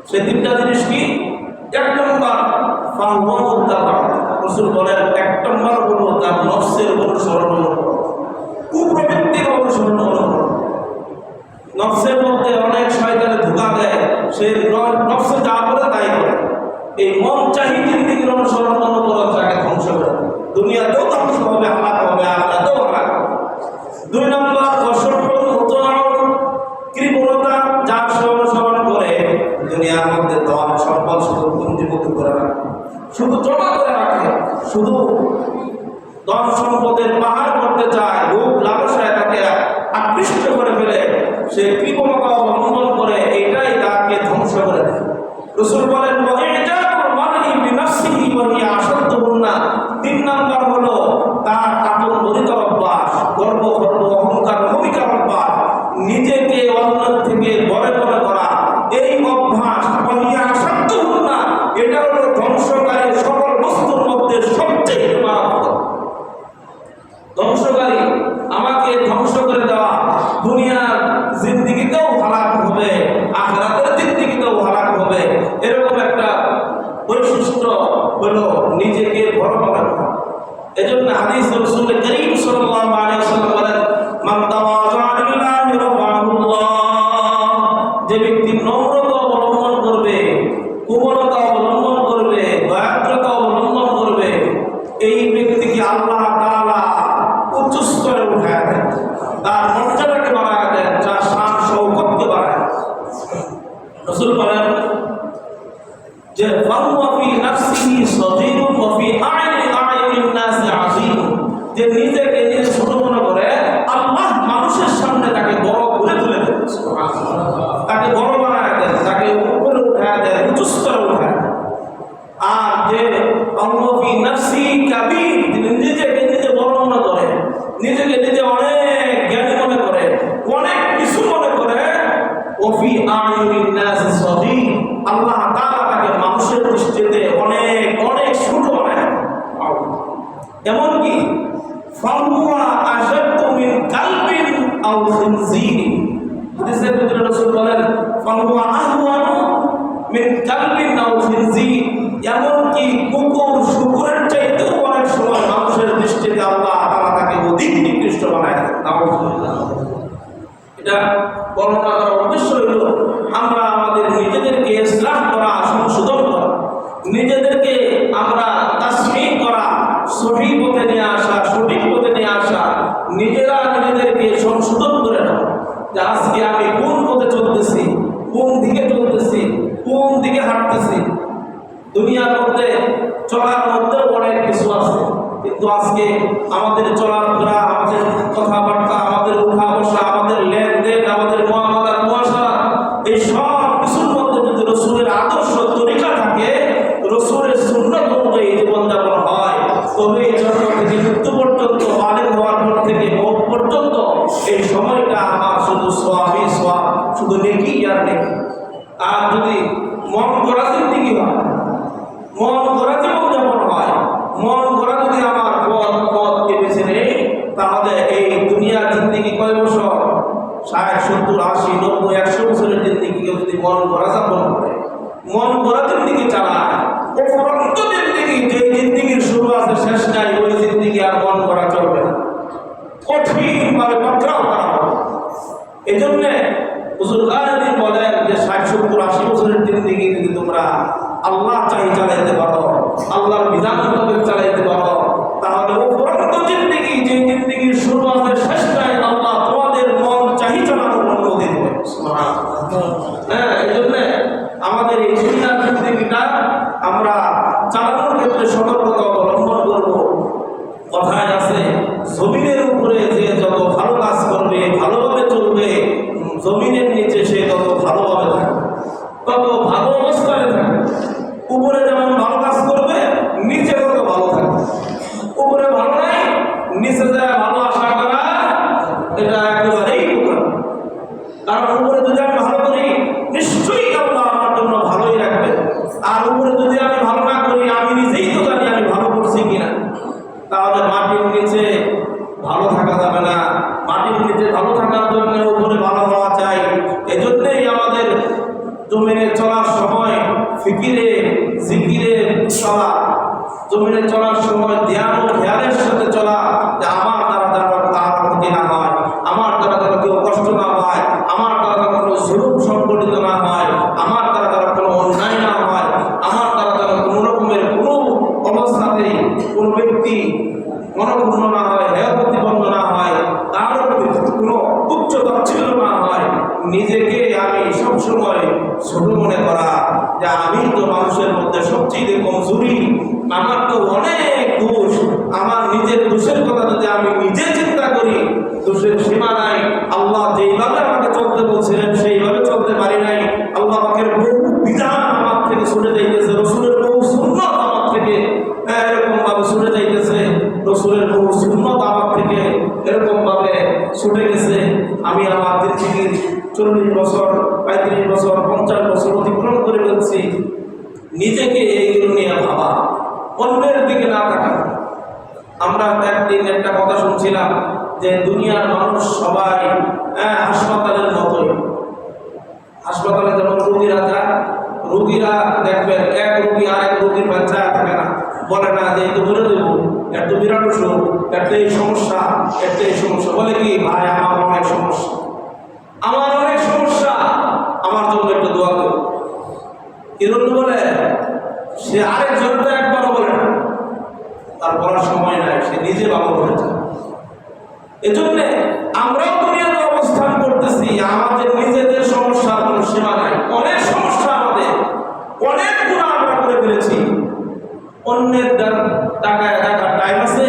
সেই তিনটা জিনিস কি? এক নম্বর ফাহুয়া, রাসূল বলেন এক নম্বর হলো তার নফসের অনুসরণ, কুপ্রবৃত্তির অনুসরণ। নফসের মধ্যে অনেক শয়তানে ধোঁকা দেয়, সে নফসে যা বলে তাই করে, এই মন চাহিদার দিকের অনুসরণ অনুকরণ তাকে ধ্বংস করে, দুনিয়াতেও ধ্বংস হবে, হালাক হবে, আখিরাতেও হালাক হবে। দুই নম্বর কৃপণতা, যার সে অনুসরণ করে দুনিয়ার মধ্যে ধন সম্পদ শুধু পুঞ্জীভূত করে রাখে, শুধু জমা করে রাখে, শুধু ধন সম্পদের পাহাড় করতে চায়, লোভ লালসায় তাকে আকৃষ্ট করে ফেলে, সে কৃপণতা অবলম্বন করে, এটাই তাকে ধ্বংস করে দেয়। রাসূল বলেন তিন নম্বর হলো তার আত্মমরিত অভ্যাস, গর্ব গর্ব অহংকার ভূমিকার অভ্যাস, নিজেকে অন্যের থেকে বড় মনে করা, এই অভ্যাস না, এটা হলো ধ্বংসকারী সকল বস্তুর মধ্যে সবচেয়ে মারাত্মক। ধ্বংসকারী, আমাকে ধ্বংস করে দেওয়া, দুনিয়ার জিন্দেগিতেও হালাক হবে, আখিরাতের জিন্দেগিতেও হালাক হবে, এরকম একটা বৈশিষ্ট্য হলো নিজেকে বড় মনে করা। এজন্য হাদিস রাসূল করিম সাল্লাল্লাহু আলাইহি ওয়াসাল্লাম বলেন, মান তাওয়াযা লিল্লাহি রাফাহুল্লাহ, যে ব্যক্তি নম্রতা অবলম্বন করবে, কোমলতা অবলম্বন করবে, দয়াদ্রতা অবলম্বন করবে, এই ব্যক্তিকে আল্লাহ তাআলা উচ্চ স্তরে উঠায় দেন, তার মর্যাদাকে বাড়ায় দেন, তার শান শৌকতকে বাড়ায়। রাসূল বলেন যে ফাহুয়া ফি নাফসিহি সাগীরুন ওয়া ফি আ'ইনিন নাস আযীম, যে নিজেকে নিজে ছোট মনে করে, আল্লাহ মানুষের সামনে তাকে বড় করে তুলে দেন, সুবহানাল্লাহ, তাকে বড় বানায় দেন, তাকে উপরে উঠায় দেন, উচ্চ স্তরে উঠায় দেন। আর যে ফাহুয়া ফি নাফসি কাবীর, নিজেকে নিজে বড় মনে করে, নিজেকে নিজে অনেক জ্ঞানী মনে করে, অনেক কিছু মনে করে, ওয়া ফি আ'ইনিন নাস সাগীর, আল্লাহ তাআলা তাকে মানুষের দৃষ্টিতে অনেক অনেক ছোট বানায়। এমনকি ফাহুয়া আশাদ্দু মিন কালবিন আও খিনজির, হাদিসের ভিতরে রাসূল বলেন ফাহুয়া আহওয়ানু মিন কালবিন আও খিনজির, এমনকি কুকুর শুকুরের চাইতেও অনেক সময় মানুষের দৃষ্টিতে আল্লাহ তাআলা এটা বর্ণনা করার উদ্দেশ্য হইল আমরা আমাদের নিজেদেরকে ইসলাহ করা, সংশোধন করা, নিজেদেরকে আমরা তাসমিহ করা, সঠিক পথে নিয়ে আসা, সঠিক পথে নিয়ে আসা, নিজেরা নিজেদেরকে সংশোধন করে নাও যে আজকে আমি কোন পথে চলতেছি, কোন দিকে চলতেছি, কোন দিকে হাঁটতেছি। দুনিয়ার মধ্যে চলার মধ্যে অনেক কিছু আছে, কিন্তু আজকে আমাদের চলাফেরা, আমাদের কথাবার্তা, আমাদের উঠা বসা, আমাদের লেনদেন, আমাদের মুআমালাত মুআশারা, এই সব কিছুর মধ্যে যদি রাসূলের আদর্শ তরিকা থাকে, রাসূলের সুন্নাত অনুযায়ী জীবনযাপন হয়, তবে এই জন্ম থেকে মৃত্যু পর্যন্ত, বালেগ হওয়ার পর থেকে মওত পর্যন্ত এই সময়টা আমার শুধু সওয়াবই সওয়াব, শুধু নেকি আর নেকি। আর যদি মন করা জিন্দেগি হয়, মন করা জীবনযাপন হয়, মন করা যদি আমার পথকে বেছে নেই, তাহলে এই দুনিয়ার জিন্দেগি কয় বছর, 60, 70, 80, 90, 100 বছরের জিন্দেগিকে যদি মন করা যাপন করে, মন করা জিন্দেগি চালায়, উপরন্ত জিন্দেগি, যে জিন্দেগির শুরু আছে শেষ নাই, ওই জিন্দেগি আর মন করা চলবে না, কঠিনভাবে পাকড়াও করা হবে। এই জন্যে বুজুর্গান বলেন যে 60, 70, 80 বছরের জিন্দেগি যদি তোমরা আল্লাহ চাই চালাইতে পারো, আল্লাহর বিধান মোতাবেক চালাইতে পারো, তাহলে উপরন্ত জিন্দেগি, যে জিন্দেগির শুরু আছে শেষ নাই, আল্লাহ তোমাদের মন চাই চালানোর অনুমতি দেবে। হ্যাঁ, এই জন্য আমাদের এই দুনিয়ার জিন্দেগিটা আমরা চালানোর ক্ষেত্রে সতর্কতা অবলম্বন করব। কথায় আছে, জমিনের উপরে যে যত ভালো কাজ করবে, ভালোভাবে চলবে, জমিনের নিচে সে তত ভালোভাবে থাকবে, তত ভালো অবস্থায় থাকবে। উপরে যেমন ভালো কাজ করবে, নিচে তত ভালো থাকবে। উপরে ভালো নাই, নিচে যায় ভালো আশা করা, এটা একেবারেই বোকা। কারণ উপরে যদি আমি ভালো করি, নিশ্চয়ই আল্লাহ আমার জন্য ভালোই রাখবে। আর উপরে যদি আমি ভালো না করি, আমি নিজেই তো জানি আমি ভালো করছি কিনা। তাহলে মাটির নিচে ভালো থাকা যাবে না। মাটির নিচে ভালো থাকার জন্য উপরে ভালো হওয়া চাই। এজন্যই আমাদের জমিনে চলার সময় ফিকিরে, জিকিরে চলা, জমিনে চলার সময় ধ্যান ও খেয়ালের সাথে চলা, যে আমার দ্বারা যেন কার ক্ষতি না হয়, আমার দ্বারা যেন কেউ কষ্ট না হয়, আমার দ্বারা যেন কোনো জুলুম সংগঠিত না হয়, আমার দ্বারা যেন কোনো অন্যায় না হয়, আমার দ্বারা যেন কোনো রকমের কোনো অবস্থাতেই কোনো ব্যক্তি মনোপূর্ণ না হয়, হেয় প্রতিবন্ধ না হয়, তার কোনো উচ্চ তাচ্ছিল্য না হয়। নিজেকে আমি সবসময় ছোট মনে করা, যে আমি তো মানুষের মধ্যে সবচেয়ে কমজোরি, আমার তো অনেক দোষ, আমার নিজের দোষের কথা যদি আমি নিজে চিন্তা করি, দোষের সীমা নাই। আল্লাহ যেইভাবে আমাকে চলতে বলছিলেন সেইভাবে চলতে পারি নাই। আল্লাহ পাকের বহু বিধান আমার থেকে ছুটে যাইতেছে, রসুলের বহু সুন্নাত আমার থেকে এরকম ভাবে ছুটে যাইতেছে, রসুলের বহু সুন্নাত আমার থেকে এরকম ভাবে ছুটে গেছে। আমি আমার জিন্দেগির 40 বছর, 35 বছর, 50 বছর অতিক্রম করে ফেলছি। নিজেকে এইগুলো নিয়ে ভাবা, অন্যের দিকে না থাকা। আমরা একদিন একটা কথা শুনছিলাম যে দুনিয়ার মানুষ সবাই হাসপাতালের মতোই। হাসপাতালে যেমন রোগীরা যায়, রোগীরা দেখবেন এক রোগী আরেক রোগীর বাচ্চা থাকে না, বলে না যে এই তো বলে দেবো, এত বিরাট অসুখ, একটা এই সমস্যা, একটা এই সমস্যা, বলে কি ভাই আমার অনেক সমস্যা, আমার অনেক সমস্যা, আমার জন্য একটু দোয়া করো। কিরণ বলে সে আরেকজনটা একবারও বলে না, তার বলার সময় নাই, সে নিজে ভালো হয়েছে। এজন্য আমরাও দুনিয়াতে অবস্থান করতেছি, আমাদের নিজেদের সমস্যার কোনো সীমা নাই, অনেক সমস্যা আমাদের, অনেক গুনাহ আমরা করে ফেলেছি। অন্যের টাকায় টাকার টাইম আছে।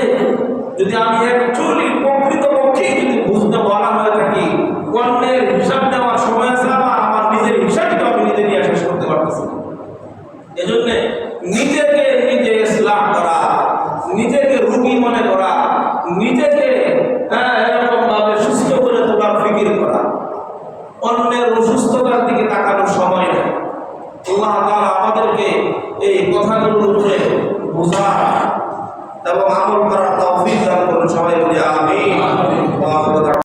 যদি আমি অ্যাকচুয়ালি প্রকৃতপক্ষেই যদি বুঝতে বলা হয়ে থাকি, অন্যের হিসাব নেওয়ার সময় আছে আমার নিজের হিসাবটা আমি নিজে নিয়ে শেষ করতে পারতেছি। এজন্য নিজেকে নিজে ইসলাহ করা, নিজেকে রোগী মনে করা, নিজেকে এরকম ভাবে সুস্থ করে তোলার ফিকির করা, অন্যের অসুস্থতার দিকে তাকানোর সময় নেই। আল্লাহ তাআলা আমাদেরকে এই কথাগুলোর উপরে বোঝা এবং আমল করার তৌফিক দান করুন। সবাই বলি আমিন।